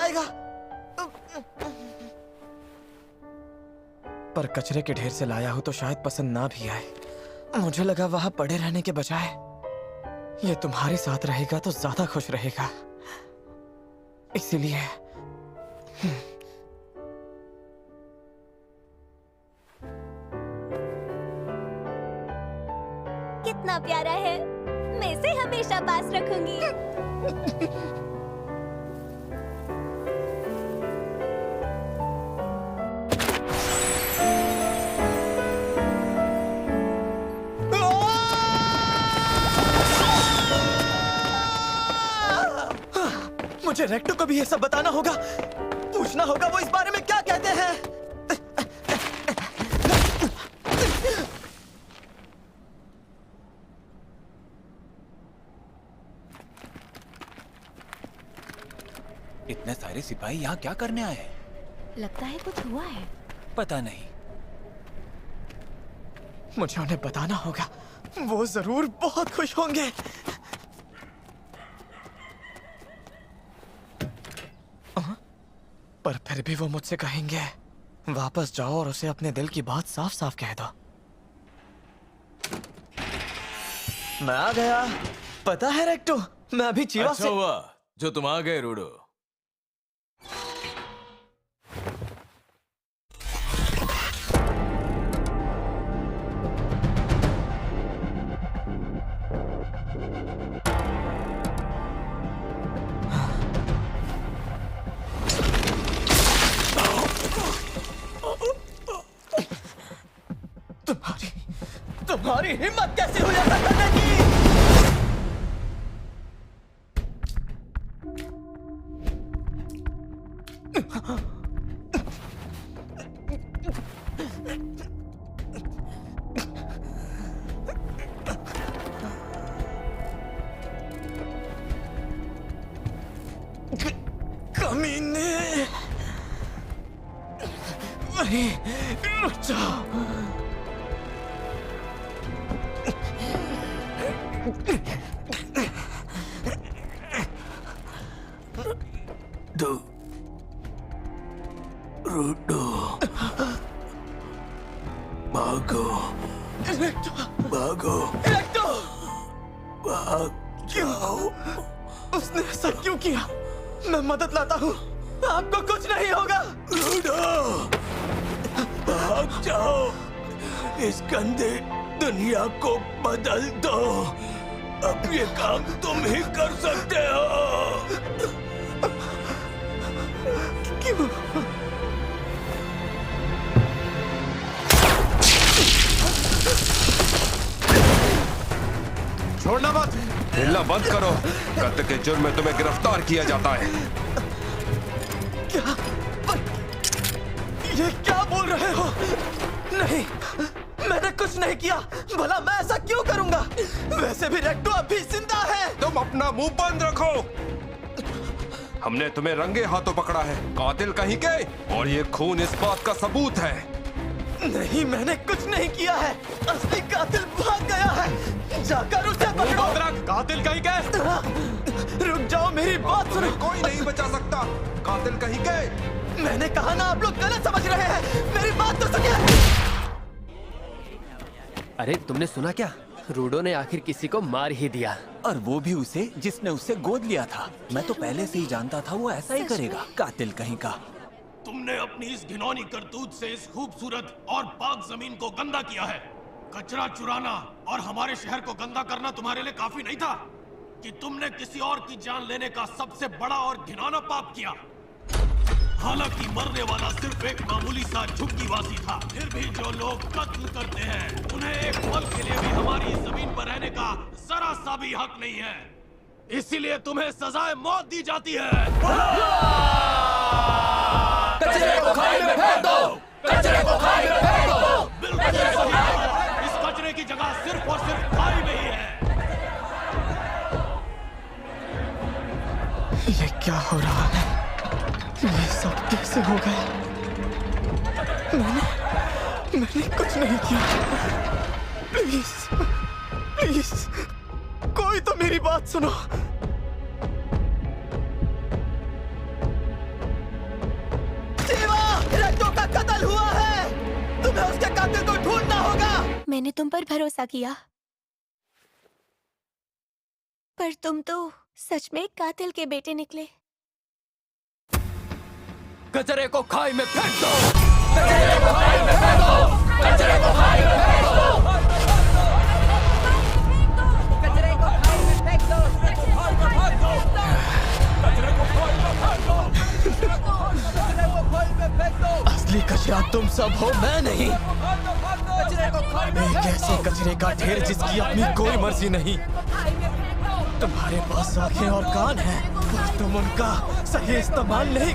जाएगा। पर कचरे के ढेर से लाया हूं तो शायद पसंद ना भी आए। मुझे लगा वहां पड़े रहने के बजाय ये तुम्हारे साथ रहेगा तो ज्यादा खुश रहेगा, इसीलिए कितना प्यारा है, मैं इसे हमेशा पास रखूंगी। मुझे रेक्टो को भी ये सब बताना होगा, पूछना होगा वो इस बारे में क्या कहते हैं। इतने सारे सिपाही यहाँ क्या करने आए हैं? लगता है कुछ हुआ है। पता नहीं। मुझे उन्हें बताना होगा, वो जरूर बहुत खुश होंगे। पर फिर भी वो मुझसे कहेंगे वापस जाओ और उसे अपने दिल की बात साफ साफ कह दो। मैं आ गया। पता है रेक्टो, मैं अभी चीवा अच्छा हुआ जो तुम आ गए रूडो। तुम्हारी हिम्मत कैसे हुई ऐसा करने की? कमीने, वहीं रुक जाओ। रूडो, भागो, भागो, भाग जाओ। उसने ऐसा क्यों किया? मैं मदद लाता हूँ, आपको कुछ नहीं होगा। रूडो, भाग जाओ, इस गंदे दुनिया को बदल दो। अब ये काम तुम ही कर सकते हो। क्यों? छोड़ना मत, हिलना बंद करो। कत्ल के जुर्म में तुम्हें गिरफ्तार किया जाता है। क्या? ये क्या बोल रहे हो? नहीं, मैंने कुछ नहीं किया। भला मैं ऐसा क्यों करूंगा? वैसे भी रेक्टो अभी जिंदा है। तुम अपना मुंह बंद रखो। हमने तुम्हें रंगे हाथों पकड़ा है, कातिल कहीं के, और ये खून इस बात का सबूत है। नहीं, मैंने कुछ नहीं किया है। असली कातिल भाग गया है। जाकर उसे पकड़ो। कातिल कहीं के। रुक जाओ, मेरी बात सुनो। कोई नहीं बचा सकता। कातिल कहीं के। मैंने कहा ना, आप लोग गलत समझ रहे हैं। मेरी बात तो सुनिए। अरे तुमने सुना क्या? रूडो ने आखिर किसी को मार ही दिया। और वो भी उसे जिसने उससे गोद लिया था। मैं तो पहले से ही जानता था वो ऐसा ही करेगा, कातिल कहीं का। तुमने अपनी इस घिनौनी करतूत से इस खूबसूरत और पाक जमीन को गंदा किया है। कचरा चुराना और हमारे शहर को गंदा करना तुम्हारे लिए काफी नहीं था कि तुमने किसी और की जान लेने का सबसे बड़ा और घिनौना पाप किया। हालांकि मरने वाला सिर्फ एक मामूली सा झुग्गीवासी था, फिर भी जो लोग कत्ल करते हैं उन्हें एक पल के लिए भी हमारी जमीन पर रहने का जरा सा भी हक नहीं है। इसीलिए तुम्हें सजाए मौत दी जाती है। कचरे को खाई में फेंक दो, कचरे को खाई में फेंक दो। बिल्कुल सही। इस कचरे की जगह सिर्फ और सिर्फ खाई में ही है। ये क्या हो रहा है? ये सब कैसे हो गया? मैंने कुछ नहीं किया। प्लीज, प्लीज, कोई तो मेरी बात सुनो। कातिल को ढूंढना होगा। मैंने तुम पर भरोसा किया, पर तुम तो सच में कातिल के बेटे निकले। कचरे को खाई में फेंक दो, कचरे को खाई में फेंक दो, कचरे को खाई में फेंक दो, कचरे को खाई में फेंक दो, कचरे को खाई में फेंक दो, कचरे को खाई में फेंक दो, कचरे को खाई में फेंक दो। असली कचरा तुम सब हो, मैं नहीं। कचरे को खाई में एक ऐसे कचरे का ढेर जिसकी अपनी कोई मर्जी नहीं। तुम्हारे पास आंखें और कान हैं, पर तुम उनका सही इस्तेमाल नहीं